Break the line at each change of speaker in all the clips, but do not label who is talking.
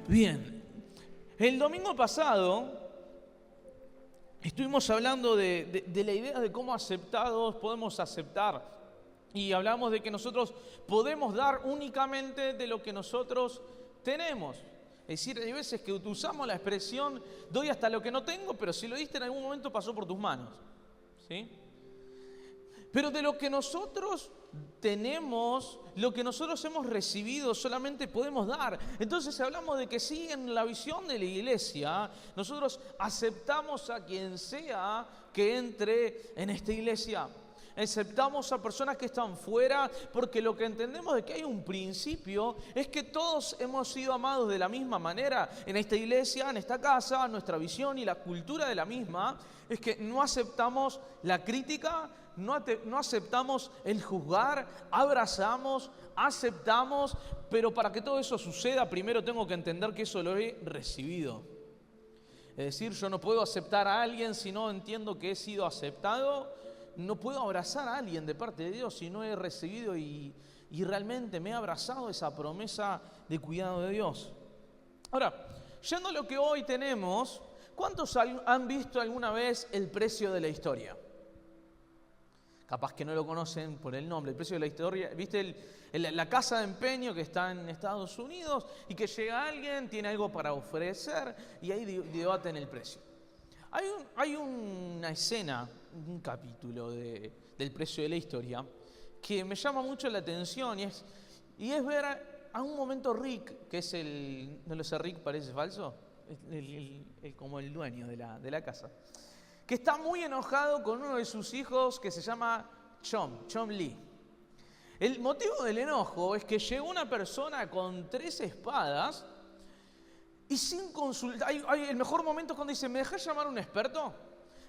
Bien, el domingo pasado estuvimos hablando de la idea de cómo aceptados podemos aceptar. Y hablamos de que nosotros podemos dar únicamente de lo que nosotros tenemos. Es decir, hay veces que usamos la expresión doy hasta lo que no tengo, pero si lo diste en algún momento pasó por tus manos. ¿Sí? Pero de lo que nosotros tenemos, lo que nosotros hemos recibido, solamente podemos dar. Entonces hablamos de que sí, en la visión de la iglesia, nosotros aceptamos a quien sea que entre en esta iglesia. Aceptamos a personas que están fuera, porque lo que entendemos de que hay un principio es que todos hemos sido amados de la misma manera en esta iglesia, en esta casa. Nuestra visión y la cultura de la misma es que no aceptamos la crítica, no aceptamos el juzgar, abrazamos, aceptamos, pero para que todo eso suceda, primero tengo que entender que eso lo he recibido. Es decir, yo no puedo aceptar a alguien si no entiendo que he sido aceptado. No puedo abrazar a alguien de parte de Dios si no he recibido y realmente me he abrazado esa promesa de cuidado de Dios. Ahora, yendo a lo que hoy tenemos, ¿cuántos han visto alguna vez El precio de la historia? Capaz que no lo conocen por el nombre, El precio de la historia. ¿Viste la casa de empeño que está en Estados Unidos y que llega alguien, tiene algo para ofrecer y ahí debaten el precio? Hay una escena, un capítulo del precio de la historia que me llama mucho la atención y es ver a un momento Rick, que es ¿no lo sé, Rick parece falso? Como el dueño de la casa, que está muy enojado con uno de sus hijos que se llama Chom Lee. El motivo del enojo es que llegó una persona con 3 espadas y sin consultar. El mejor momento es cuando dice, ¿me dejas llamar a un experto?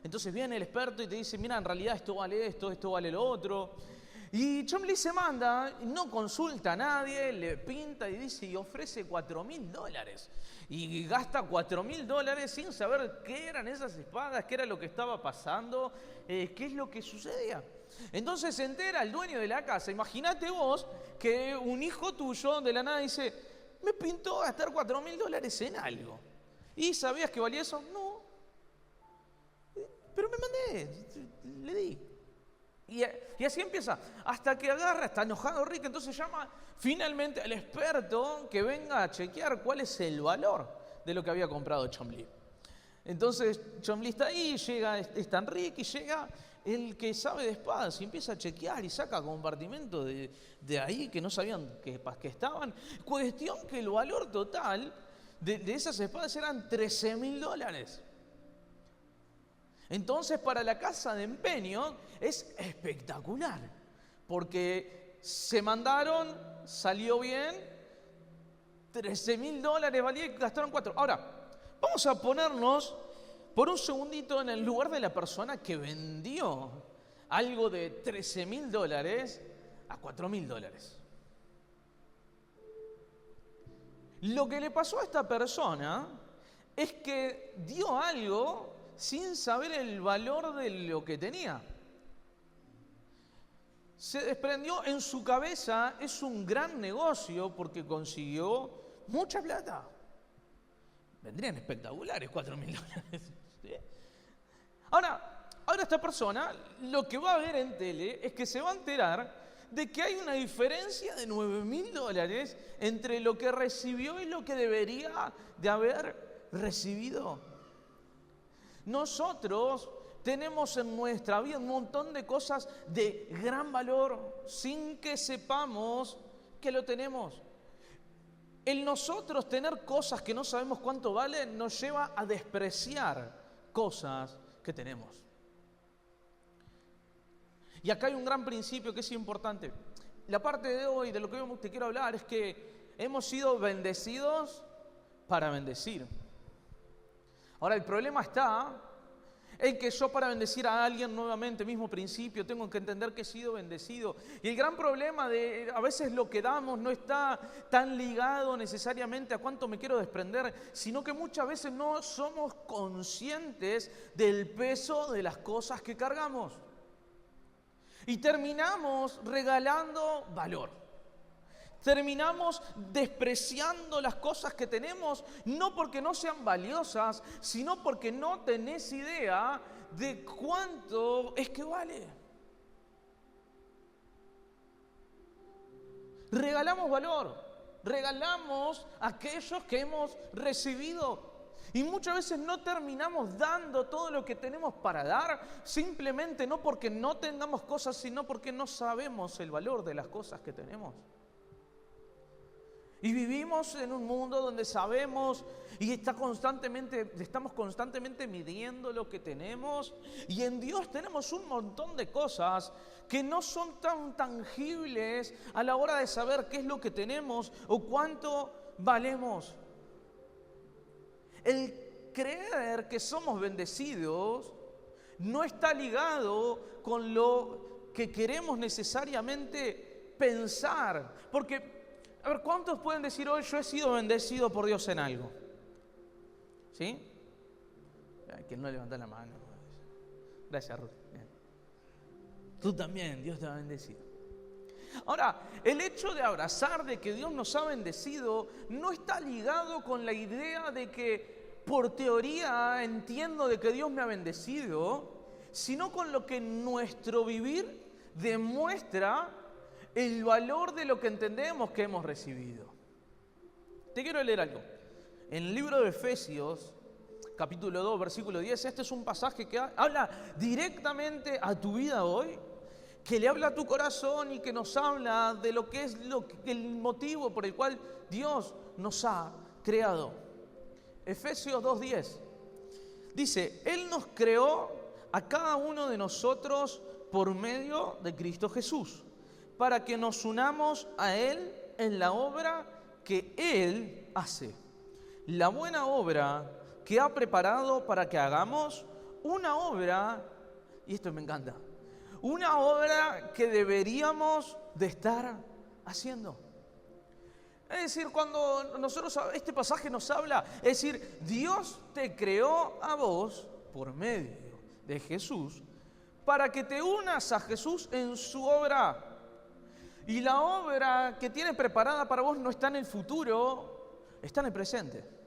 Entonces viene el experto y te dice, mira, en realidad esto vale esto vale lo otro. Y Chom Lee se manda, no consulta a nadie, le pinta y dice, y ofrece $4,000. Y gasta $4,000 sin saber qué eran esas espadas, qué era lo que estaba pasando, qué es lo que sucedía. Entonces se entera el dueño de la casa. Imagínate vos que un hijo tuyo de la nada dice, me pintó gastar $4,000 en algo. ¿Y sabías que valía eso? No. Pero me mandé, le di. Y así empieza, hasta que agarra, está enojado Rick, entonces llama finalmente al experto que venga a chequear cuál es el valor de lo que había comprado Chom Lee. Entonces Chom Lee está ahí, está Rick y llega el que sabe de espadas y empieza a chequear y saca compartimento de ahí que no sabían que estaban. Cuestión que el valor total de esas espadas eran $13,000. Entonces para la casa de empeño es espectacular, porque se mandaron, salió bien, $13,000 valía y gastaron 4. Ahora, vamos a ponernos por un segundito en el lugar de la persona que vendió algo de $13,000 a $4,000. Lo que le pasó a esta persona es que dio algo sin saber el valor de lo que tenía. Se desprendió en su cabeza, es un gran negocio porque consiguió mucha plata. Vendrían espectaculares $4,000. ¿Sí? Ahora esta persona lo que va a ver en tele es que se va a enterar de que hay una diferencia de $9,000 entre lo que recibió y lo que debería de haber recibido. Nosotros tenemos en nuestra vida un montón de cosas de gran valor sin que sepamos que lo tenemos. El nosotros tener cosas que no sabemos cuánto valen nos lleva a despreciar cosas que tenemos. Y acá hay un gran principio que es importante. La parte de hoy, de lo que te quiero hablar, es que hemos sido bendecidos para bendecir. Ahora, el problema está en que yo para bendecir a alguien, nuevamente, mismo principio, tengo que entender que he sido bendecido. Y el gran problema de a veces lo que damos no está tan ligado necesariamente a cuánto me quiero desprender, sino que muchas veces no somos conscientes del peso de las cosas que cargamos. Y terminamos regalando valor. Terminamos despreciando las cosas que tenemos, no porque no sean valiosas, sino porque no tenés idea de cuánto es que vale. Regalamos valor, regalamos aquellos que hemos recibido. Y muchas veces no terminamos dando todo lo que tenemos para dar, simplemente no porque no tengamos cosas, sino porque no sabemos el valor de las cosas que tenemos. Y vivimos en un mundo donde sabemos y estamos constantemente midiendo lo que tenemos. Y en Dios tenemos un montón de cosas que no son tan tangibles a la hora de saber qué es lo que tenemos o cuánto valemos. El creer que somos bendecidos no está ligado con lo que queremos necesariamente pensar. Porque, a ver, ¿cuántos pueden decir hoy yo he sido bendecido por Dios en algo? ¿Sí? ¿Quién no levanta la mano? Gracias, Ruth. Bien. Tú también, Dios te ha bendecido. Ahora, el hecho de abrazar de que Dios nos ha bendecido no está ligado con la idea de que por teoría entiendo de que Dios me ha bendecido, sino con lo que nuestro vivir demuestra el valor de lo que entendemos que hemos recibido. Te quiero leer algo. En el libro de Efesios, capítulo 2, versículo 10, este es un pasaje que habla directamente a tu vida hoy, que le habla a tu corazón y que nos habla de lo que es el motivo por el cual Dios nos ha creado. Efesios 2:10 dice: Él nos creó a cada uno de nosotros por medio de Cristo Jesús, para que nos unamos a Él en la obra que Él hace, la buena obra que ha preparado para que hagamos, una obra, y esto me encanta, una obra que deberíamos de estar haciendo. Es decir, cuando este pasaje nos habla, es decir, Dios te creó a vos por medio de Jesús para que te unas a Jesús en su obra. Y la obra que tiene preparada para vos no está en el futuro, está en el presente.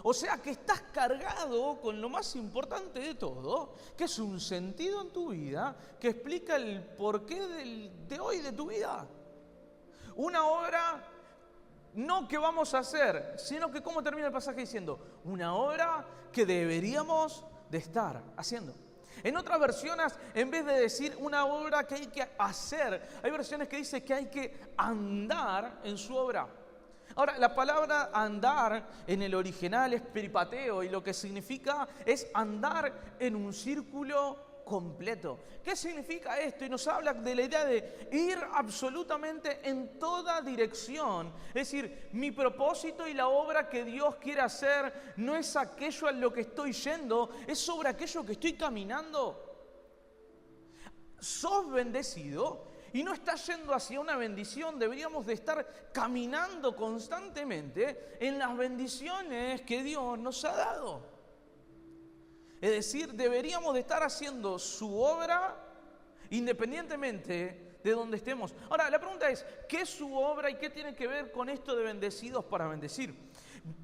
O sea que estás cargado con lo más importante de todo, que es un sentido en tu vida que explica el porqué de hoy de tu vida. Una obra no que vamos a hacer, sino que, ¿cómo termina el pasaje diciendo? Una obra que deberíamos de estar haciendo. En otras versiones, en vez de decir una obra que hay que hacer, hay versiones que dicen que hay que andar en su obra. Ahora, la palabra andar en el original es peripateo y lo que significa es andar en un círculo completo. ¿Qué significa esto? Y nos habla de la idea de ir absolutamente en toda dirección. Es decir, mi propósito y la obra que Dios quiere hacer no es aquello a lo que estoy yendo, es sobre aquello que estoy caminando. Sos bendecido y no estás yendo hacia una bendición. Deberíamos de estar caminando constantemente en las bendiciones que Dios nos ha dado. Es decir, deberíamos de estar haciendo su obra independientemente de donde estemos. Ahora, la pregunta es, ¿qué es su obra y qué tiene que ver con esto de bendecidos para bendecir?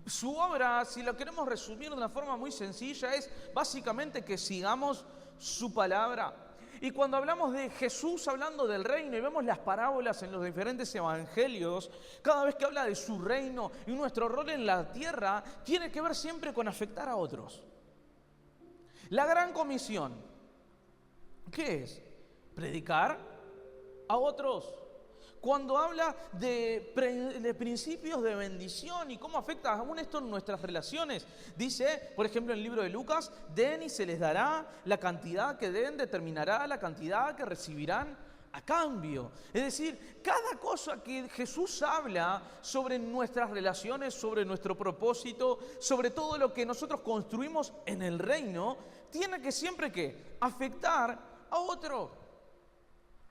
Su obra, si lo queremos resumir de una forma muy sencilla, es básicamente que sigamos su palabra. Y cuando hablamos de Jesús hablando del reino y vemos las parábolas en los diferentes evangelios, cada vez que habla de su reino y nuestro rol en la tierra, tiene que ver siempre con afectar a otros. La gran comisión, ¿qué es? Predicar a otros. Cuando habla de principios de bendición y cómo afecta aún esto en nuestras relaciones, dice, por ejemplo, en el libro de Lucas, den y se les dará, la cantidad que den determinará la cantidad que recibirán a cambio. Es decir, cada cosa que Jesús habla sobre nuestras relaciones, sobre nuestro propósito, sobre todo lo que nosotros construimos en el reino, tiene que siempre que afectar a otro.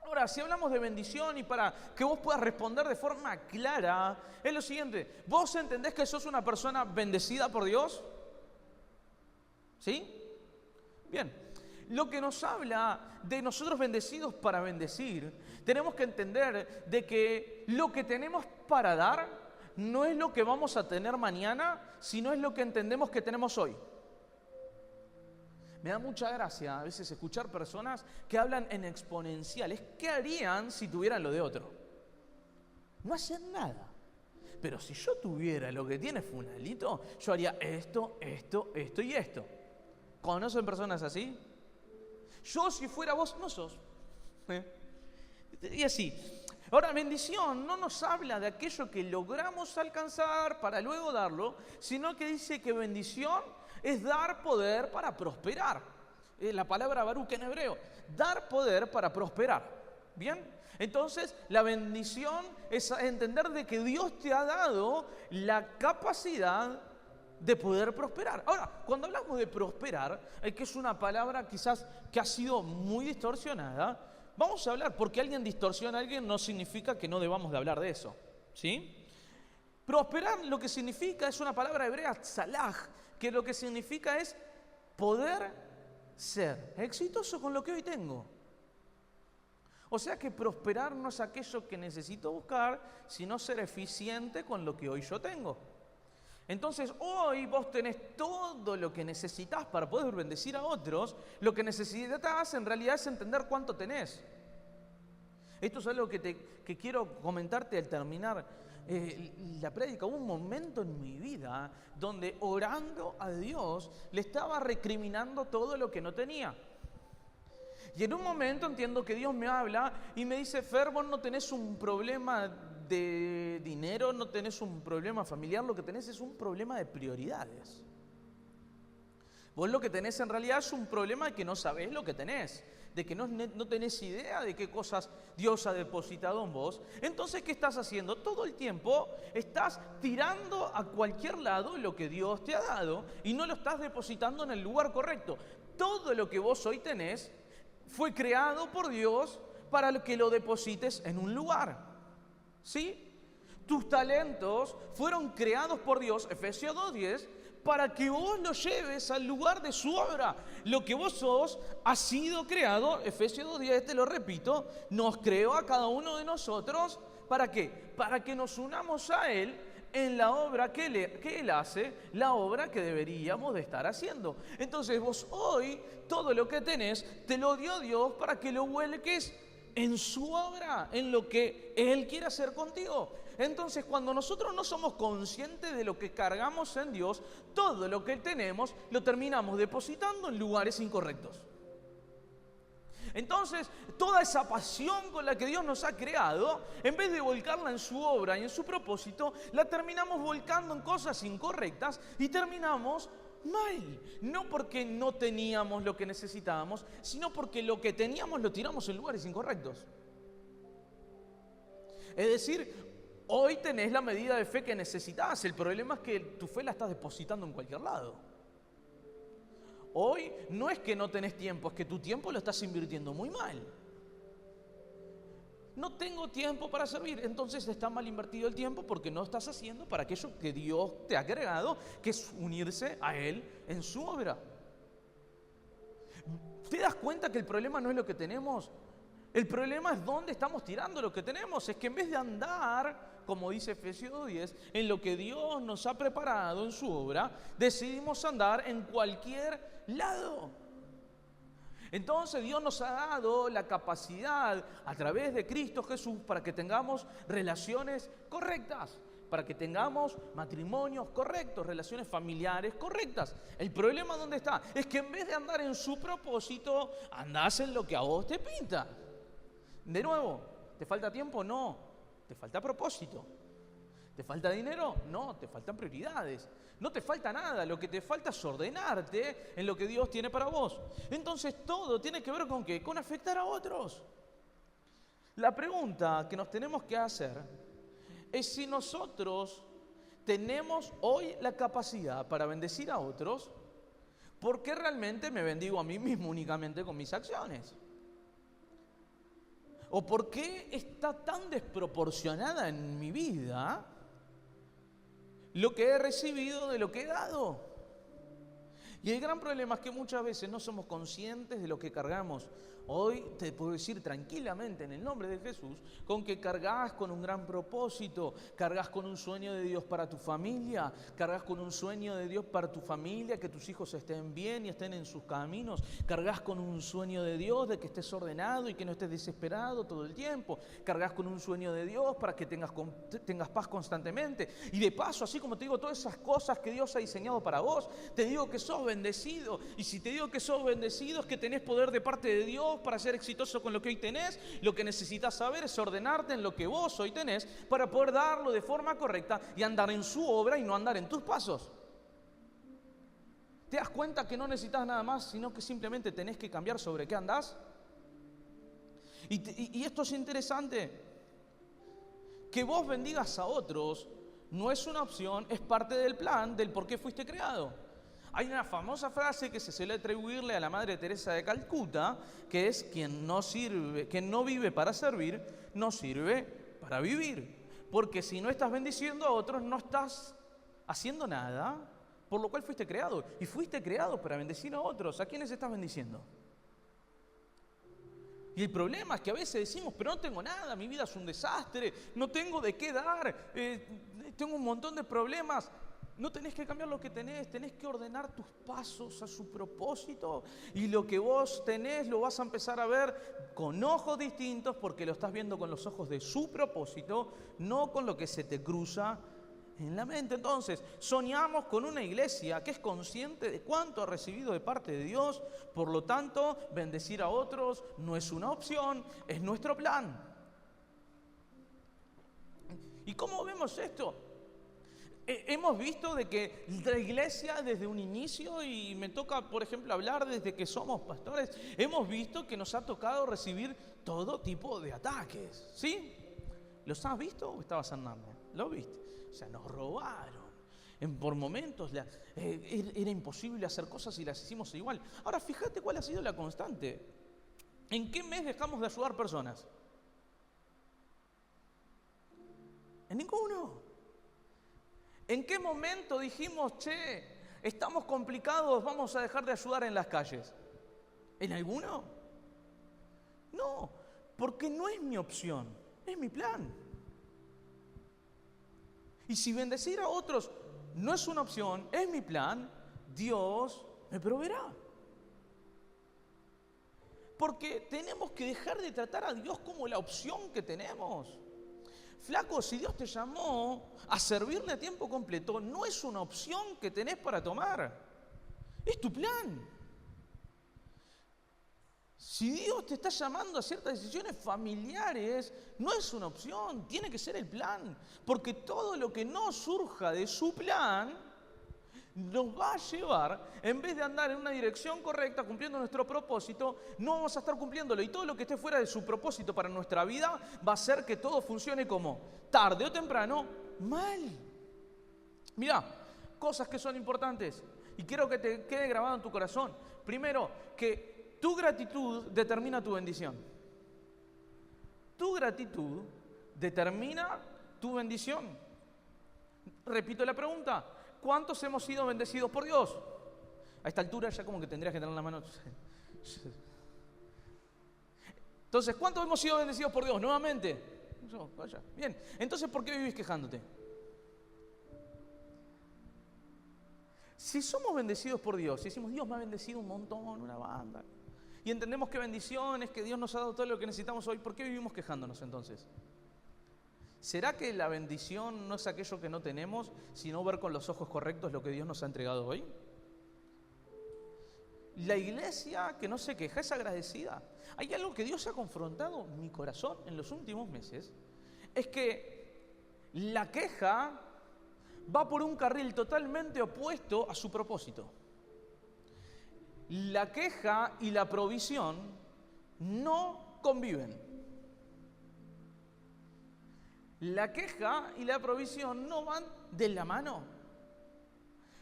Ahora, si hablamos de bendición y para que vos puedas responder de forma clara, es lo siguiente: ¿vos entendés que sos una persona bendecida por Dios? ¿Sí? Bien. lo que nos habla de nosotros bendecidos para bendecir, tenemos que entender de que lo que tenemos para dar no es lo que vamos a tener mañana, sino es lo que entendemos que tenemos hoy. Me da mucha gracia a veces escuchar personas que hablan en exponenciales. ¿Qué harían si tuvieran lo de otro? No hacían nada. Pero si yo tuviera lo que tiene fulanito, yo haría esto, esto, esto y esto. ¿Conocen personas así? Yo, si fuera vos, no sos. Y así. Ahora, bendición no nos habla de aquello que logramos alcanzar para luego darlo, sino que dice que bendición es dar poder para prosperar. La palabra baruch en hebreo. Dar poder para prosperar. ¿Bien? Entonces, la bendición es entender de que Dios te ha dado la capacidad de poder prosperar. Ahora, cuando hablamos de prosperar, que es una palabra quizás que ha sido muy distorsionada, vamos a hablar, porque alguien distorsiona a alguien no significa que no debamos de hablar de eso. ¿Sí? Prosperar lo que significa es una palabra hebrea, tzalaj, que lo que significa es poder ser exitoso con lo que hoy tengo. O sea que prosperar no es aquello que necesito buscar, sino ser eficiente con lo que hoy yo tengo. Entonces, hoy vos tenés todo lo que necesitas para poder bendecir a otros. Lo que necesitas en realidad es entender cuánto tenés. Esto es algo que quiero comentarte al terminar la prédica. Hubo un momento en mi vida donde orando a Dios le estaba recriminando todo lo que no tenía. Y en un momento entiendo que Dios me habla y me dice: Fer, vos no tenés un problema de dinero, no tenés un problema familiar, lo que tenés es un problema de prioridades. Vos lo que tenés en realidad es un problema de que no sabés lo que tenés, de que no tenés idea de qué cosas Dios ha depositado en vos. Entonces, ¿qué estás haciendo? Todo el tiempo estás tirando a cualquier lado lo que Dios te ha dado y no lo estás depositando en el lugar correcto. Todo lo que vos hoy tenés fue creado por Dios para que lo deposites en un lugar. ¿Sí? Tus talentos fueron creados por Dios, Efesios 2:10, para que vos lo lleves al lugar de su obra. Lo que vos sos ha sido creado, Efesios 2:10, te lo repito, nos creó a cada uno de nosotros. ¿Para qué? Para que nos unamos a Él en la obra que Él hace, la obra que deberíamos de estar haciendo. Entonces vos hoy, todo lo que tenés, te lo dio Dios para que lo vuelques en su obra, en lo que Él quiere hacer contigo. Entonces, cuando nosotros no somos conscientes de lo que cargamos en Dios, todo lo que tenemos lo terminamos depositando en lugares incorrectos. Entonces, toda esa pasión con la que Dios nos ha creado, en vez de volcarla en su obra y en su propósito, la terminamos volcando en cosas incorrectas y terminamos mal. No porque no teníamos lo que necesitábamos, sino porque lo que teníamos lo tiramos en lugares incorrectos. Es decir, hoy tenés la medida de fe que necesitabas. El problema es que tu fe la estás depositando en cualquier lado. Hoy no es que no tenés tiempo, es que tu tiempo lo estás invirtiendo muy mal. No tengo tiempo para servir, entonces está mal invertido el tiempo porque no estás haciendo para aquello que Dios te ha agregado, que es unirse a Él en su obra. ¿Te das cuenta que el problema no es lo que tenemos? El problema es dónde estamos tirando lo que tenemos. Es que en vez de andar, como dice Efesios 2:10, en lo que Dios nos ha preparado en su obra, decidimos andar en cualquier lado. Entonces Dios nos ha dado la capacidad a través de Cristo Jesús para que tengamos relaciones correctas, para que tengamos matrimonios correctos, relaciones familiares correctas. El problema ¿dónde está? Es que en vez de andar en su propósito, andás en lo que a vos te pinta. De nuevo, ¿te falta tiempo? No, te falta propósito. ¿Te falta dinero? No, te faltan prioridades. No te falta nada, lo que te falta es ordenarte en lo que Dios tiene para vos. Entonces todo tiene que ver con ¿qué? Con afectar a otros. La pregunta que nos tenemos que hacer es si nosotros tenemos hoy la capacidad para bendecir a otros, ¿por qué realmente me bendigo a mí mismo únicamente con mis acciones? ¿O por qué está tan desproporcionada en mi vida lo que he recibido de lo que he dado? Y el gran problema es que muchas veces no somos conscientes de lo que cargamos. Hoy te puedo decir tranquilamente en el nombre de Jesús, con que cargas con un gran propósito, cargas con un sueño de Dios para tu familia, cargas con un sueño de Dios para tu familia, que tus hijos estén bien y estén en sus caminos, cargas con un sueño de Dios de que estés ordenado y que no estés desesperado todo el tiempo, cargas con un sueño de Dios para que tengas paz constantemente. Y de paso, así como te digo todas esas cosas que Dios ha diseñado para vos, te digo que sos bendecido. Y si te digo que sos bendecido es que tenés poder de parte de Dios para ser exitoso con lo que hoy tenés. Lo que necesitas saber es ordenarte en lo que vos hoy tenés para poder darlo de forma correcta y andar en su obra y no andar en tus pasos. ¿Te das cuenta que no necesitas nada más, sino que simplemente tenés que cambiar sobre qué andás? Y esto es interesante. Que vos bendigas a otros no es una opción, es parte del plan del por qué fuiste creado. Hay una famosa frase que se suele atribuirle a la Madre Teresa de Calcuta, que es: quien no vive para servir, no sirve para vivir. Porque si no estás bendiciendo a otros, no estás haciendo nada por lo cual fuiste creado. Y fuiste creado para bendecir a otros. ¿A quiénes estás bendiciendo? Y el problema es que a veces decimos: pero no tengo nada, mi vida es un desastre, no tengo de qué dar, tengo un montón de problemas. No tenés que cambiar lo que tenés que ordenar tus pasos a su propósito. Y lo que vos tenés lo vas a empezar a ver con ojos distintos, porque lo estás viendo con los ojos de su propósito, no con lo que se te cruza en la mente. Entonces, soñamos con una iglesia que es consciente de cuánto ha recibido de parte de Dios. Por lo tanto, bendecir a otros no es una opción, es nuestro plan. ¿Y cómo vemos esto? Hemos visto de que la iglesia desde un inicio, y me toca, por ejemplo, hablar desde que somos pastores, hemos visto que nos ha tocado recibir todo tipo de ataques, ¿sí? ¿Los has visto o estabas en Narnia? ¿Lo viste? O sea, nos robaron. Por momentos era imposible hacer cosas y las hicimos igual. Ahora, fíjate cuál ha sido la constante. ¿En qué mes dejamos de ayudar personas? En ninguno. ¿En qué momento dijimos: che, estamos complicados, vamos a dejar de ayudar en las calles? ¿En alguno? No, porque no es mi opción, es mi plan. Y si bendecir a otros no es una opción, es mi plan, Dios me proveerá. Porque tenemos que dejar de tratar a Dios como la opción que tenemos. Flaco, si Dios te llamó a servirle a tiempo completo, no es una opción que tenés para tomar, es tu plan. Si Dios te está llamando a ciertas decisiones familiares, no es una opción, tiene que ser el plan. Porque todo lo que no surja de su plan nos va a llevar, en vez de andar en una dirección correcta, cumpliendo nuestro propósito, no vamos a estar cumpliéndolo. Y todo lo que esté fuera de su propósito para nuestra vida va a hacer que todo funcione como, tarde o temprano, mal. Mirá, cosas que son importantes y quiero que te quede grabado en tu corazón. Primero, que tu gratitud determina tu bendición. Tu gratitud determina tu bendición. Repito la pregunta: ¿cuántos hemos sido bendecidos por Dios? A esta altura ya como que tendrías que tener la mano. Entonces, ¿cuántos hemos sido bendecidos por Dios? Nuevamente. Vaya. Bien. Entonces, ¿por qué vivís quejándote? Si somos bendecidos por Dios, si decimos: Dios me ha bendecido un montón, una banda, y entendemos que bendición es que Dios nos ha dado todo lo que necesitamos hoy, ¿por qué vivimos quejándonos entonces? ¿Será que la bendición no es aquello que no tenemos, sino ver con los ojos correctos lo que Dios nos ha entregado hoy? La iglesia que no se queja es agradecida. Hay algo que Dios ha confrontado en mi corazón en los últimos meses, es que la queja va por un carril totalmente opuesto a su propósito. La queja y la provisión no conviven. La queja y la provisión no van de la mano.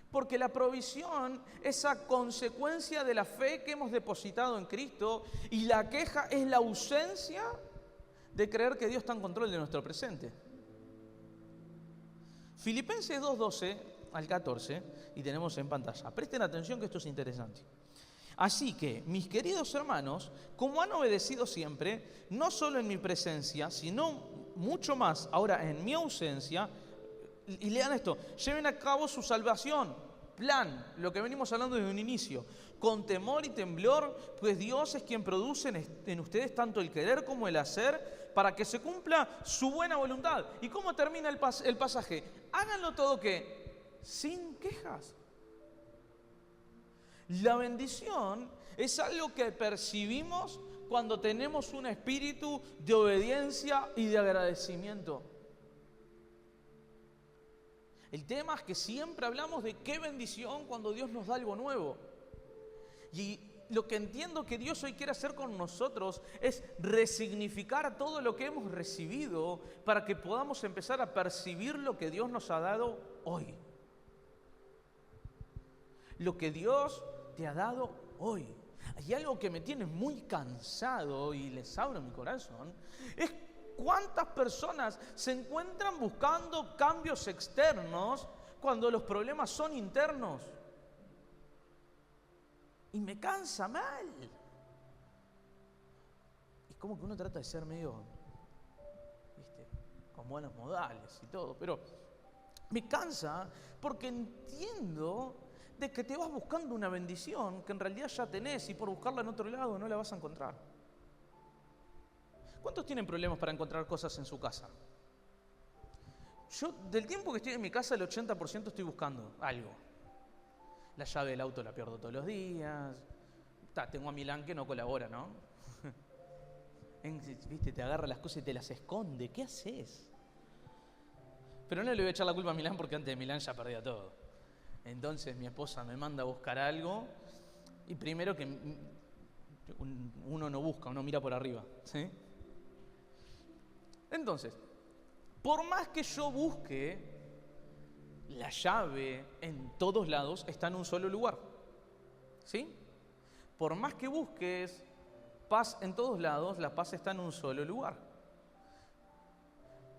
Porque la provisión es a consecuencia de la fe que hemos depositado en Cristo, y la queja es la ausencia de creer que Dios está en control de nuestro presente. Filipenses 2:12 al 14 y tenemos en pantalla. Presten atención que esto es interesante. Así que, mis queridos hermanos, como han obedecido siempre, no solo en mi presencia, sino mucho más ahora en mi ausencia, y lean esto, lleven a cabo su salvación, plan, lo que venimos hablando desde un inicio, con temor y temblor, pues Dios es quien produce en ustedes tanto el querer como el hacer, para que se cumpla su buena voluntad. ¿Y cómo termina el pasaje? Háganlo todo, ¿qué? Sin quejas. La bendición es algo que percibimos cuando tenemos un espíritu de obediencia y de agradecimiento. El tema es que siempre hablamos de qué bendición cuando Dios nos da algo nuevo. Y lo que entiendo que Dios hoy quiere hacer con nosotros es resignificar todo lo que hemos recibido para que podamos empezar a percibir lo que Dios nos ha dado hoy. Lo que Dios te ha dado hoy. Hay algo que me tiene muy cansado y les abro mi corazón, es cuántas personas se encuentran buscando cambios externos cuando los problemas son internos. Y me cansa mal. Es como que uno trata de ser medio, ¿viste?, con buenos modales y todo, pero me cansa porque entiendo de que te vas buscando una bendición que en realidad ya tenés y por buscarla en otro lado no la vas a encontrar. ¿Cuántos tienen problemas para encontrar cosas en su casa? Yo, del tiempo que estoy en mi casa, el 80% estoy buscando algo. La llave del auto la pierdo todos los días. Tengo a Milán que no colabora, ¿no? ¿Viste? Te agarra las cosas y te las esconde. ¿Qué haces? Pero no le voy a echar la culpa a Milán porque antes de Milán ya perdía todo. Entonces mi esposa me manda a buscar algo y primero que uno no busca, uno mira por arriba, ¿sí? Entonces, por más que yo busque, la llave en todos lados está en un solo lugar, ¿sí? Por más que busques paz en todos lados, la paz está en un solo lugar.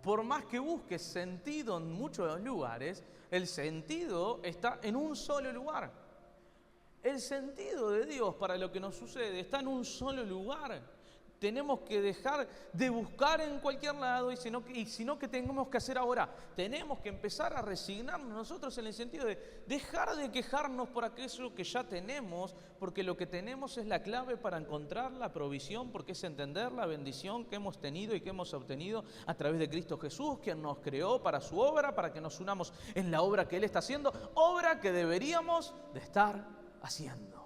Por más que busques sentido en muchos lugares, el sentido está en un solo lugar. El sentido de Dios para lo que nos sucede está en un solo lugar. Tenemos que dejar de buscar en cualquier lado y sino que tenemos que hacer ahora. Tenemos que empezar a resignarnos nosotros en el sentido de dejar de quejarnos por aquello que ya tenemos, porque lo que tenemos es la clave para encontrar la provisión, porque es entender la bendición que hemos tenido y que hemos obtenido a través de Cristo Jesús, quien nos creó para su obra, para que nos unamos en la obra que Él está haciendo, obra que deberíamos de estar haciendo.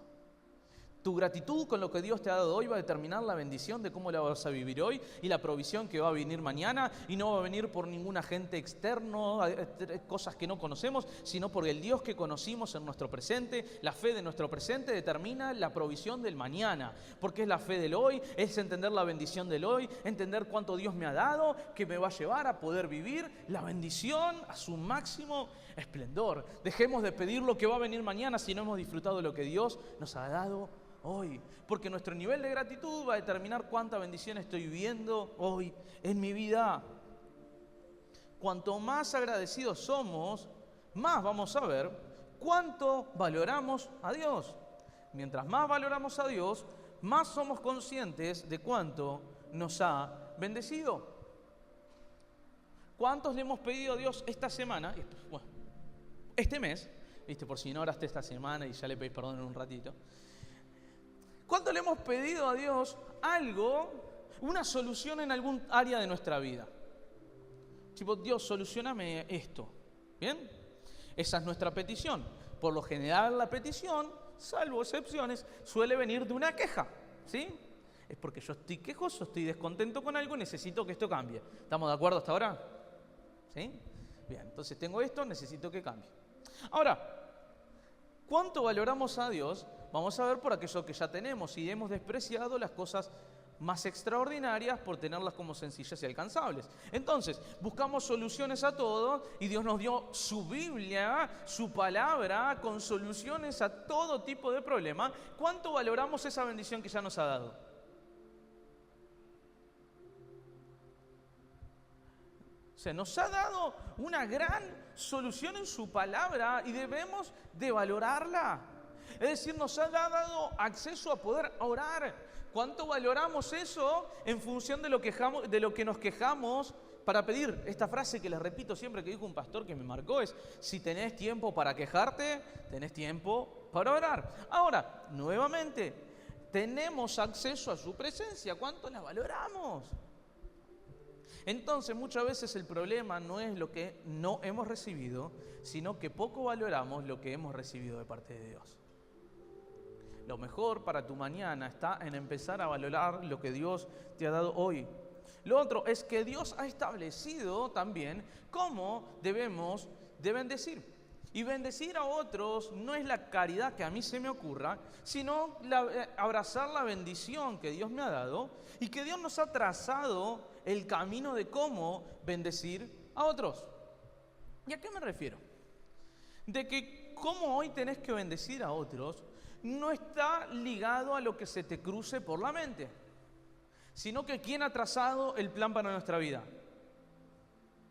Tu gratitud con lo que Dios te ha dado hoy va a determinar la bendición de cómo la vas a vivir hoy y la provisión que va a venir mañana, y no va a venir por ningún agente externo, cosas que no conocemos, sino por el Dios que conocimos en nuestro presente. La fe de nuestro presente determina la provisión del mañana, porque es la fe del hoy, es entender la bendición del hoy, entender cuánto Dios me ha dado, que me va a llevar a poder vivir la bendición a su máximo esplendor. Dejemos de pedir lo que va a venir mañana si no hemos disfrutado de lo que Dios nos ha dado hoy, porque nuestro nivel de gratitud va a determinar cuánta bendición estoy viviendo hoy en mi vida. Cuanto más agradecidos somos, más vamos a ver cuánto valoramos a Dios. Mientras más valoramos a Dios, más somos conscientes de cuánto nos ha bendecido. ¿Cuántos le hemos pedido a Dios esta semana? Bueno, este mes, ¿viste? Por si no oraste esta semana y ya le pedís perdón en un ratito. ¿Cuánto le hemos pedido a Dios algo, una solución en algún área de nuestra vida? Tipo, Dios, solucioname esto. ¿Bien? Esa es nuestra petición. Por lo general, la petición, salvo excepciones, suele venir de una queja. ¿Sí? Es porque yo estoy quejoso, estoy descontento con algo y necesito que esto cambie. ¿Estamos de acuerdo hasta ahora? ¿Sí? Bien, entonces tengo esto, necesito que cambie. Ahora, ¿cuánto valoramos a Dios? Vamos a ver por aquello que ya tenemos y hemos despreciado las cosas más extraordinarias por tenerlas como sencillas y alcanzables. Entonces, buscamos soluciones a todo y Dios nos dio su Biblia, su palabra, con soluciones a todo tipo de problema. ¿Cuánto valoramos esa bendición que ya nos ha dado? sea, nos ha dado una gran solución en su palabra y debemos de valorarla. Es decir, nos ha dado acceso a poder orar. ¿Cuánto valoramos eso en función de lo que nos quejamos para pedir? Esta frase que les repito siempre, que dijo un pastor que me marcó, es: si tenés tiempo para quejarte, tenés tiempo para orar. Ahora, nuevamente, tenemos acceso a su presencia. ¿Cuánto la valoramos? Entonces, muchas veces el problema no es lo que no hemos recibido, sino que poco valoramos lo que hemos recibido de parte de Dios. Lo mejor para tu mañana está en empezar a valorar lo que Dios te ha dado hoy. Lo otro es que Dios ha establecido también cómo debemos de bendecir. Y bendecir a otros no es la caridad que a mí se me ocurra, sino abrazar la bendición que Dios me ha dado y que Dios nos ha trazado el camino de cómo bendecir a otros. ¿Y a qué me refiero? De que cómo hoy tenés que bendecir a otros no está ligado a lo que se te cruce por la mente, sino que ¿quién ha trazado el plan para nuestra vida?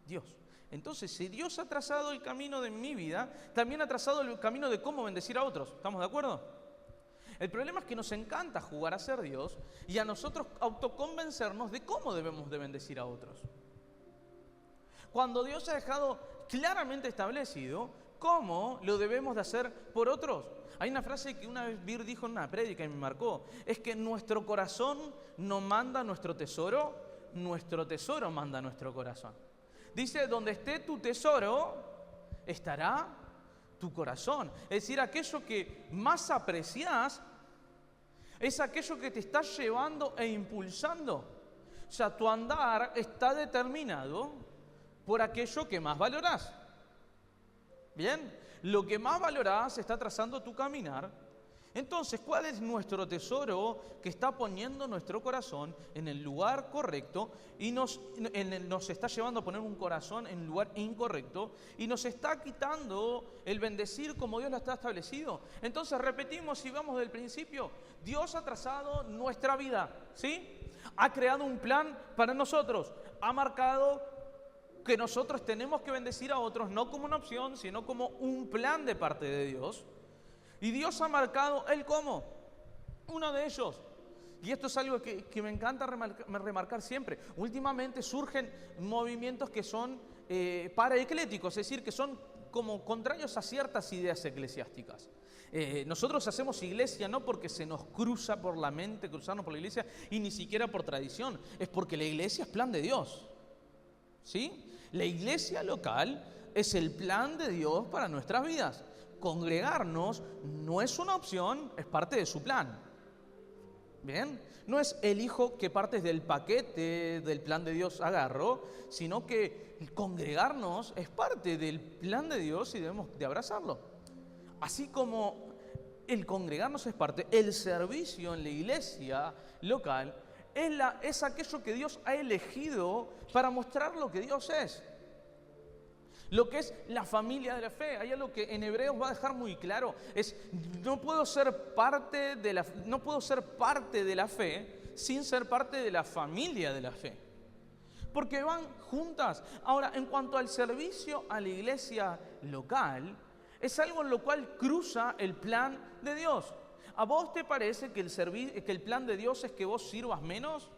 Dios. Entonces, si Dios ha trazado el camino de mi vida, también ha trazado el camino de cómo bendecir a otros. ¿Estamos de acuerdo? El problema es que nos encanta jugar a ser Dios y a nosotros autoconvencernos de cómo debemos de bendecir a otros. Cuando Dios ha dejado claramente establecido cómo lo debemos de hacer por otros. Hay una frase que una vez Vir dijo en una prédica y me marcó: es que nuestro corazón no manda nuestro tesoro manda nuestro corazón. Dice: donde esté tu tesoro, estará tu corazón. Es decir, aquello que más aprecias es aquello que te está llevando e impulsando. O sea, tu andar está determinado por aquello que más valorás. Bien, lo que más valorás está trazando tu caminar. Entonces, ¿cuál es nuestro tesoro que está poniendo nuestro corazón en el lugar correcto y nos está llevando a poner un corazón en el lugar incorrecto y nos está quitando el bendecir como Dios lo está establecido? Entonces, repetimos y vamos del principio: Dios ha trazado nuestra vida, ¿sí? Ha creado un plan para nosotros, ha marcado que nosotros tenemos que bendecir a otros no como una opción, sino como un plan de parte de Dios. Y Dios ha marcado el cómo, uno de ellos. Y esto es algo que me encanta remarcar siempre. Últimamente surgen movimientos que son paraecléticos, es decir, que son como contrarios a ciertas ideas eclesiásticas. Nosotros hacemos iglesia no porque se nos cruza por la mente, cruzarnos por la iglesia, y ni siquiera por tradición. Es porque la iglesia es plan de Dios, ¿sí? La iglesia local es el plan de Dios para nuestras vidas. Congregarnos no es una opción, es parte de su plan. Bien, no es elijo qué partes del paquete del plan de Dios agarro, sino que congregarnos es parte del plan de Dios y debemos de abrazarlo. Así como el congregarnos es parte, el servicio en la iglesia local es aquello que Dios ha elegido para mostrar lo que Dios es. Lo que es la familia de la fe. Hay algo que en Hebreos va a dejar muy claro: es no puedo ser parte de la fe sin ser parte de la familia de la fe, porque van juntas. Ahora, en cuanto al servicio a la iglesia local, es algo en lo cual cruza el plan de Dios. ¿A vos te parece que el plan de Dios es que vos sirvas menos?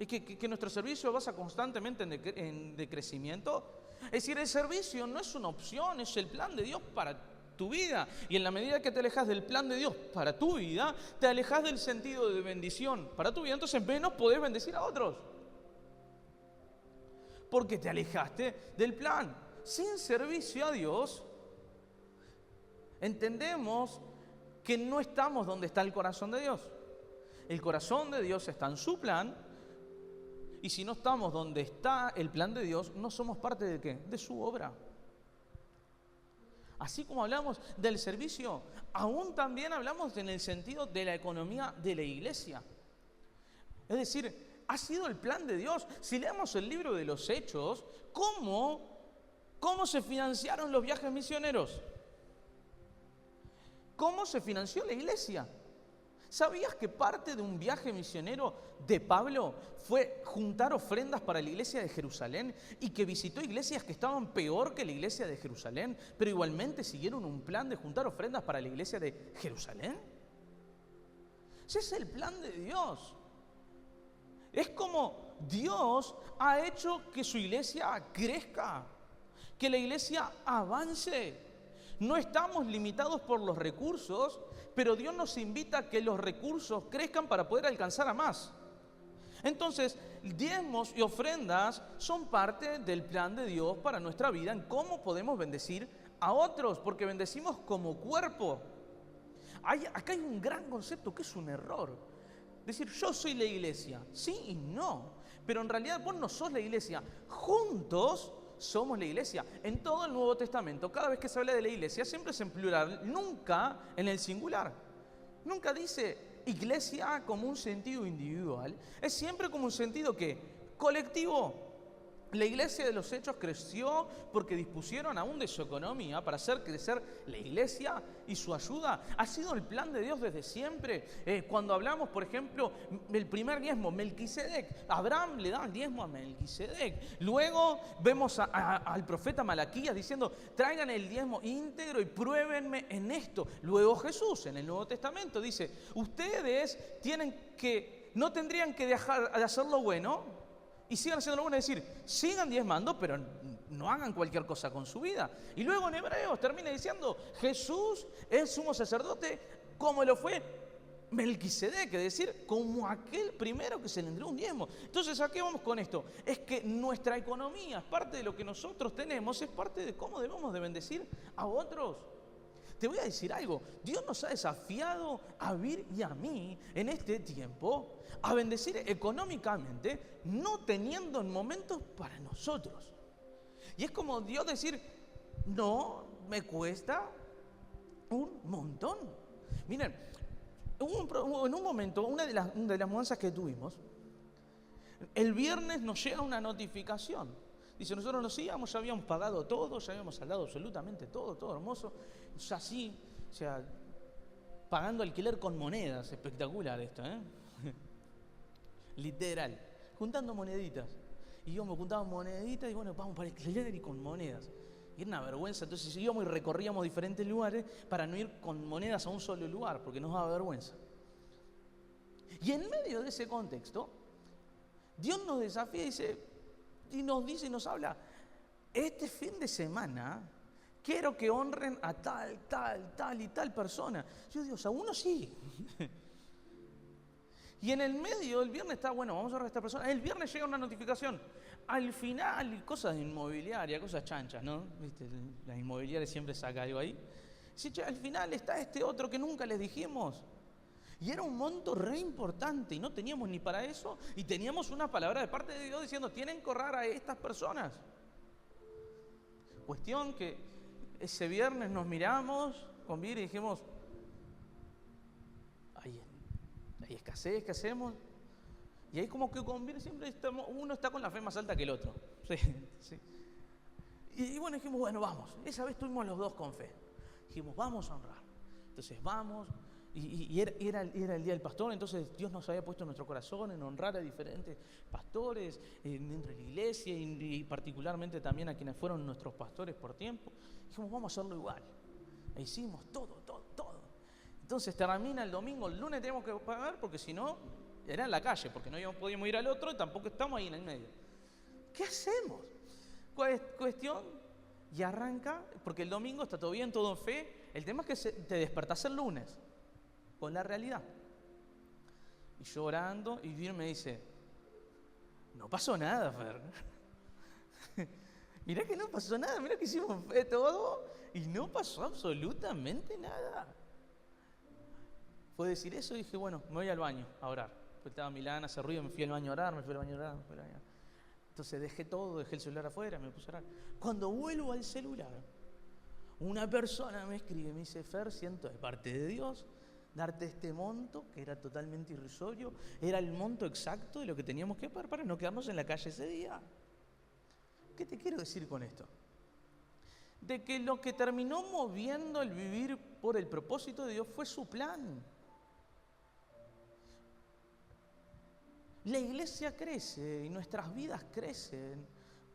¿Y que nuestro servicio basa constantemente en decrecimiento? Es decir, el servicio no es una opción, es el plan de Dios para tu vida. Y en la medida que te alejas del plan de Dios para tu vida, te alejas del sentido de bendición para tu vida, entonces menos podés bendecir a otros. Porque te alejaste del plan. Sin servicio a Dios, entendemos que no estamos donde está el corazón de Dios. El corazón de Dios está en su plan. Y si no estamos donde está el plan de Dios, no somos parte de ¿qué? De su obra. Así como hablamos del servicio, aún también hablamos en el sentido de la economía de la iglesia. Es decir, ha sido el plan de Dios. Si leemos el libro de los Hechos, ¿cómo se financiaron los viajes misioneros? ¿Cómo se financió la iglesia? ¿Sabías que parte de un viaje misionero de Pablo fue juntar ofrendas para la iglesia de Jerusalén y que visitó iglesias que estaban peor que la iglesia de Jerusalén, pero igualmente siguieron un plan de juntar ofrendas para la iglesia de Jerusalén? Ese es el plan de Dios. Es como Dios ha hecho que su iglesia crezca, que la iglesia avance. No estamos limitados por los recursos, pero Dios nos invita a que los recursos crezcan para poder alcanzar a más. Entonces, diezmos y ofrendas son parte del plan de Dios para nuestra vida, en cómo podemos bendecir a otros, porque bendecimos como cuerpo. Acá hay un gran concepto que es un error. Decir, yo soy la iglesia. Sí y no. Pero en realidad vos no sos la iglesia. Juntos somos la iglesia. En todo el Nuevo Testamento, cada vez que se habla de la iglesia, siempre es en plural, nunca en el singular. Nunca dice iglesia como un sentido individual. Es siempre como un sentido que colectivo. La iglesia de los Hechos creció porque dispusieron aún de su economía para hacer crecer la iglesia, y su ayuda ha sido el plan de Dios desde siempre. Cuando hablamos, por ejemplo, del primer diezmo, Melquisedec, Abraham le da el diezmo a Melquisedec. Luego vemos al profeta Malaquías diciendo, traigan el diezmo íntegro y pruébenme en esto. Luego Jesús en el Nuevo Testamento dice, ustedes no tendrían que dejar de hacer lo bueno y sigan haciendo lo bueno, es decir, sigan diezmando, pero no hagan cualquier cosa con su vida. Y luego en Hebreos termina diciendo, Jesús es sumo sacerdote como lo fue Melquisedec, es decir, como aquel primero que se le entregó un diezmo. Entonces, ¿a qué vamos con esto? Es que nuestra economía es parte de lo que nosotros tenemos, es parte de cómo debemos de bendecir a otros. Te voy a decir algo, Dios nos ha desafiado a Vir y a mí en este tiempo a bendecir económicamente, no teniendo momentos para nosotros. Y es como Dios decir, no, me cuesta un montón. Miren, en un momento, una de las mudanzas que tuvimos, el viernes nos llega una notificación. Dice, nosotros nos íbamos, ya habíamos pagado todo, ya habíamos saldado absolutamente todo hermoso. Ya así, o sea, pagando alquiler con monedas, espectacular esto, ¿eh? Literal, juntando moneditas. Y íbamos, juntábamos moneditas y bueno, vamos para alquiler y con monedas. Y era una vergüenza, entonces íbamos y recorríamos diferentes lugares para no ir con monedas a un solo lugar, porque nos daba vergüenza. Y en medio de ese contexto, Dios nos desafía y nos dice y nos habla, este fin de semana quiero que honren a tal y tal persona. Yo digo, a uno sí. Y en el medio, el viernes está, bueno, vamos a honrar a esta persona. El viernes llega una notificación. Al final, cosas de inmobiliaria, cosas chanchas, ¿no? ¿Viste? Las inmobiliarias siempre saca algo ahí. Dice, che, al final está este otro que nunca les dijimos. Y era un monto re importante y no teníamos ni para eso. Y teníamos una palabra de parte de Dios diciendo, tienen que honrar a estas personas. Cuestión que ese viernes nos miramos con Vir y dijimos, hay escasez, ¿qué hacemos? Y ahí como que con Vir siempre uno está con la fe más alta que el otro. Sí, sí. Y bueno, dijimos, bueno, vamos. Esa vez estuvimos los dos con fe. Dijimos, vamos a honrar. Entonces vamos, y era el día del pastor, entonces Dios nos había puesto en nuestro corazón en honrar a diferentes pastores dentro de la iglesia y particularmente también a quienes fueron nuestros pastores por tiempo. Dijimos, vamos a hacerlo igual. E hicimos todo. Entonces termina el domingo, el lunes tenemos que pagar porque si no, era en la calle, porque no podíamos ir al otro y tampoco estamos ahí en el medio. ¿Qué hacemos? Cuestión, y arranca, porque el domingo está todo bien, todo en fe. El tema es que te despertás el lunes con la realidad. Y yo orando, y Vir me dice, no pasó nada, Fer. Mirá que no pasó nada, mirá que hicimos fe todo y no pasó absolutamente nada. Fue decir eso y dije, bueno, me voy al baño a orar. Porque estaba Milán, hace ruido, me fui al baño a orar, Entonces dejé todo, dejé el celular afuera, me puse a orar. Cuando vuelvo al celular, una persona me escribe, me dice, Fer, siento de parte de Dios darte este monto, que era totalmente irrisorio, era el monto exacto de lo que teníamos que pagar para no quedarnos en la calle ese día. ¿Qué te quiero decir con esto? De que lo que terminó moviendo el vivir por el propósito de Dios fue su plan. La iglesia crece y nuestras vidas crecen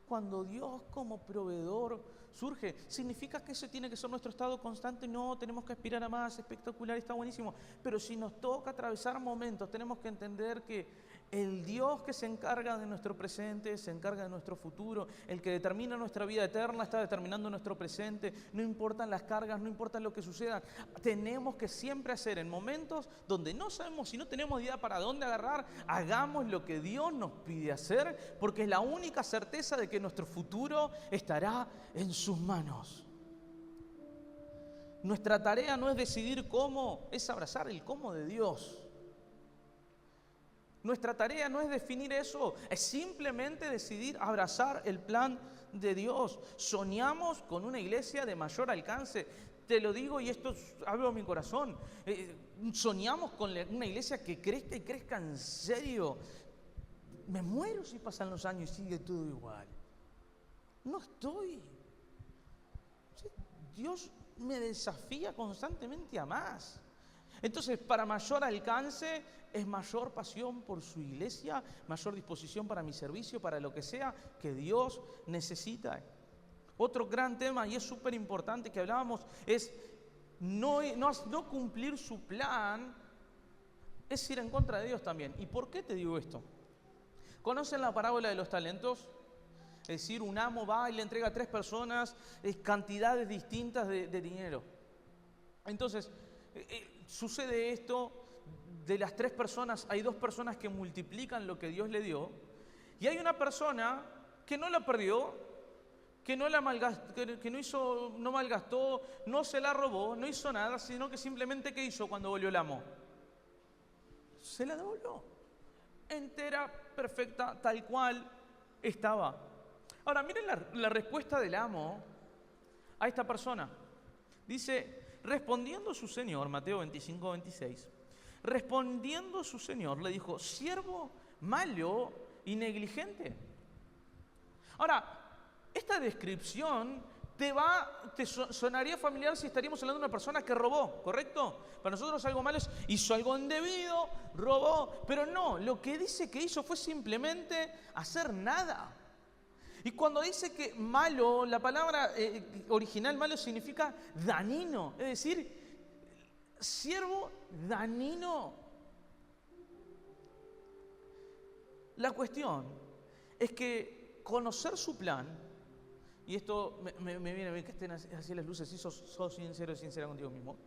cuando Dios como proveedor surge. ¿Significa que ese tiene que ser nuestro estado constante? No, tenemos que aspirar a más, espectacular, está buenísimo. Pero si nos toca atravesar momentos, tenemos que entender que el Dios que se encarga de nuestro presente, se encarga de nuestro futuro, el que determina nuestra vida eterna, está determinando nuestro presente. No importan las cargas, no importa lo que suceda. Tenemos que siempre hacer en momentos donde no sabemos, si no tenemos idea para dónde agarrar, hagamos lo que Dios nos pide hacer, porque es la única certeza de que nuestro futuro estará en sus manos. Nuestra tarea no es decidir cómo, es abrazar el cómo de Dios. Nuestra tarea no es definir eso, es simplemente decidir abrazar el plan de Dios. Soñamos con una iglesia de mayor alcance. Te lo digo y esto hablo a mi corazón. Soñamos con una iglesia que crezca y crezca en serio. Me muero si pasan los años y sigue todo igual. No estoy. Dios me desafía constantemente a más. Entonces, para mayor alcance, es mayor pasión por su iglesia, mayor disposición para mi servicio, para lo que sea que Dios necesita. Otro gran tema, y es súper importante que hablábamos, es no cumplir su plan, es ir en contra de Dios también. ¿Y por qué te digo esto? ¿Conocen la parábola de los talentos? Es decir, un amo va y le entrega a 3 personas cantidades distintas de dinero. Entonces, sucede esto, de las 3 personas, hay 2 personas que multiplican lo que Dios le dio, y hay una persona que no la perdió, que no malgastó, no se la robó, no hizo nada, sino que simplemente ¿qué hizo cuando volvió el amo? Se la devolvió, entera, perfecta, tal cual estaba. Ahora, miren la respuesta del amo a esta persona. Dice: respondiendo su señor, Mateo 25, 26, respondiendo su señor le dijo: siervo malo y negligente. Ahora, esta descripción te sonaría familiar si estaríamos hablando de una persona que robó, ¿correcto? Para nosotros algo malo es, hizo algo indebido, robó, pero no, lo que dice que hizo fue simplemente hacer nada. Y cuando dice que malo, la palabra original malo significa dañino, es decir, siervo dañino. La cuestión es que conocer su plan, y esto me viene bien que estén así las luces, si sos sincero y sincera contigo mismo,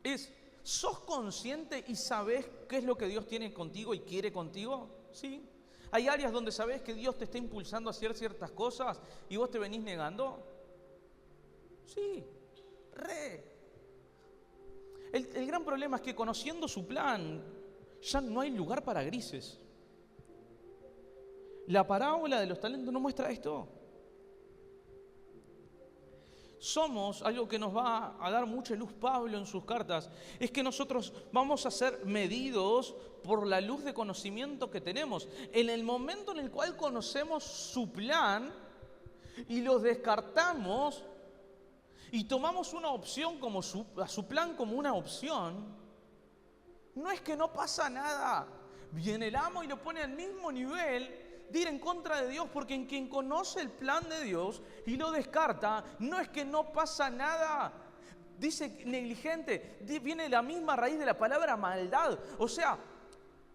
es, ¿sos consciente y sabés qué es lo que Dios tiene contigo y quiere contigo? ¿Sí? ¿Hay áreas donde sabés que Dios te está impulsando a hacer ciertas cosas y vos te venís negando? Sí, El gran problema es que conociendo su plan, ya no hay lugar para grises. La parábola de los talentos nos muestra esto. Somos, algo que nos va a dar mucha luz Pablo en sus cartas, es que nosotros vamos a ser medidos por la luz de conocimiento que tenemos. En el momento en el cual conocemos su plan y los descartamos y tomamos una opción como a su plan como una opción, no es que no pasa nada. Viene el amo y lo pone al mismo nivel de ir en contra de Dios, porque en quien conoce el plan de Dios y lo descarta, no es que no pasa nada. Dice negligente, viene la misma raíz de la palabra maldad. O sea,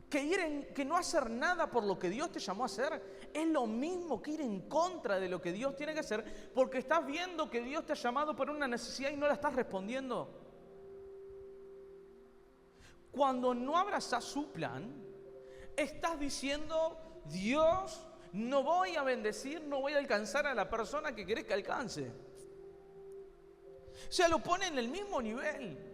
que no hacer nada por lo que Dios te llamó a hacer es lo mismo que ir en contra de lo que Dios tiene que hacer, porque estás viendo que Dios te ha llamado por una necesidad y no la estás respondiendo. Cuando no abrazas su plan, estás diciendo: Dios, no voy a bendecir, no voy a alcanzar a la persona que querés que alcance. O sea, lo pone en el mismo nivel.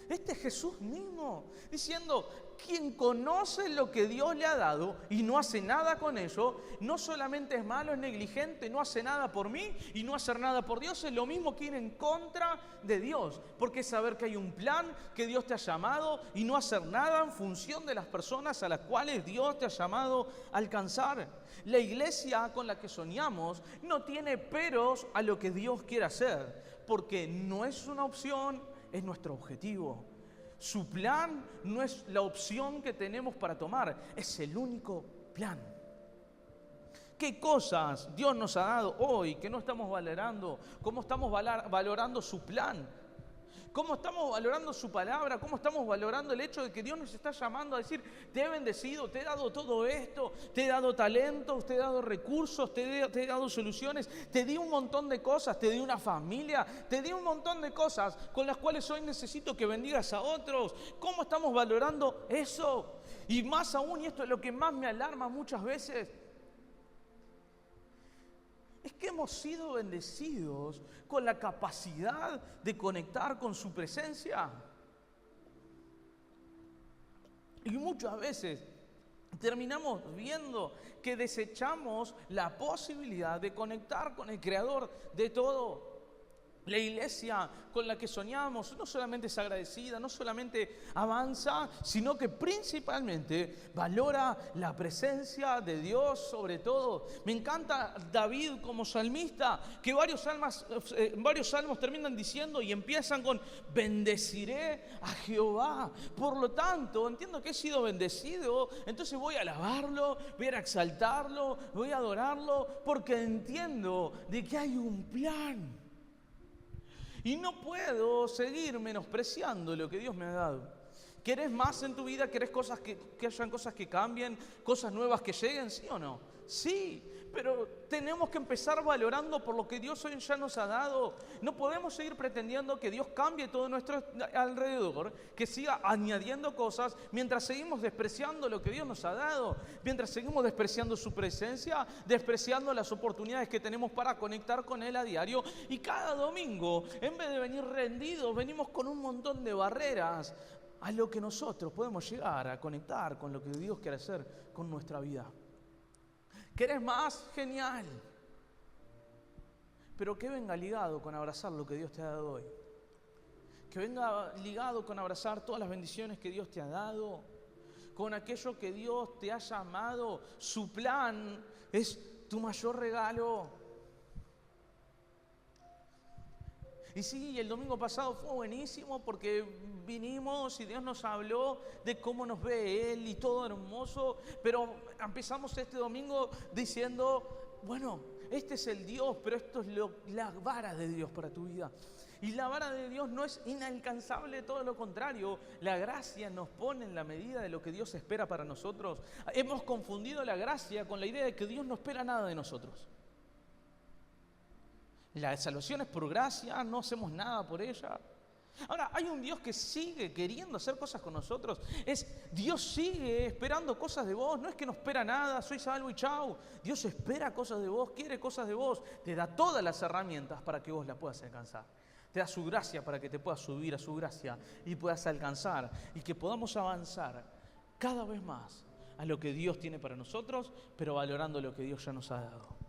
Este es Jesús mismo, diciendo: quien conoce lo que Dios le ha dado y no hace nada con ello, no solamente es malo, es negligente, no hace nada por mí y no hacer nada por Dios, es lo mismo que ir en contra de Dios, porque es saber que hay un plan, que Dios te ha llamado y no hacer nada en función de las personas a las cuales Dios te ha llamado a alcanzar. La iglesia con la que soñamos no tiene peros a lo que Dios quiere hacer, porque no es una opción, es nuestro objetivo. Su plan no es la opción que tenemos para tomar, es el único plan. ¿Qué cosas Dios nos ha dado hoy que no estamos valorando? ¿Cómo estamos valorando su plan? ¿Cómo estamos valorando su palabra? ¿Cómo estamos valorando el hecho de que Dios nos está llamando a decir, te he bendecido, te he dado todo esto, te he dado talentos, te he dado recursos, te he dado soluciones, te di un montón de cosas, te di una familia, te di un montón de cosas con las cuales hoy necesito que bendigas a otros? ¿Cómo estamos valorando eso? Y más aún, y esto es lo que más me alarma muchas veces, es que hemos sido bendecidos con la capacidad de conectar con su presencia. Y muchas veces terminamos viendo que desechamos la posibilidad de conectar con el Creador de todo. La iglesia con la que soñamos no solamente es agradecida, no solamente avanza, sino que principalmente valora la presencia de Dios sobre todo. Me encanta David como salmista, que varios salmos terminan diciendo y empiezan con bendeciré a Jehová. Por lo tanto, entiendo que he sido bendecido, entonces voy a alabarlo, voy a exaltarlo, voy a adorarlo, porque entiendo de que hay un plan. Y no puedo seguir menospreciando lo que Dios me ha dado. ¿Querés más en tu vida? ¿Querés que hayan cosas que cambien? ¿Cosas nuevas que lleguen? ¿Sí o no? Sí, pero tenemos que empezar valorando por lo que Dios hoy ya nos ha dado. No podemos seguir pretendiendo que Dios cambie todo nuestro alrededor, que siga añadiendo cosas mientras seguimos despreciando lo que Dios nos ha dado, mientras seguimos despreciando su presencia, despreciando las oportunidades que tenemos para conectar con Él a diario. Y cada domingo, en vez de venir rendidos, venimos con un montón de barreras a lo que nosotros podemos llegar a conectar con lo que Dios quiere hacer con nuestra vida. ¿Querés más? Genial. Pero que venga ligado con abrazar lo que Dios te ha dado hoy. Que venga ligado con abrazar todas las bendiciones que Dios te ha dado. Con aquello que Dios te ha llamado. Su plan es tu mayor regalo. Y sí, el domingo pasado fue buenísimo porque vinimos y Dios nos habló de cómo nos ve Él y todo hermoso, pero empezamos este domingo diciendo, bueno, este es el Dios, pero esto es la vara de Dios para tu vida. Y la vara de Dios no es inalcanzable, todo lo contrario. La gracia nos pone en la medida de lo que Dios espera para nosotros. Hemos confundido la gracia con la idea de que Dios no espera nada de nosotros. La salvación es por gracia, no hacemos nada por ella. Ahora, hay un Dios que sigue queriendo hacer cosas con nosotros. Dios sigue esperando cosas de vos. No es que no espera nada, soy salvo y chau. Dios espera cosas de vos, quiere cosas de vos. Te da todas las herramientas para que vos las puedas alcanzar. Te da su gracia para que te puedas subir a su gracia y puedas alcanzar. Y que podamos avanzar cada vez más a lo que Dios tiene para nosotros, pero valorando lo que Dios ya nos ha dado.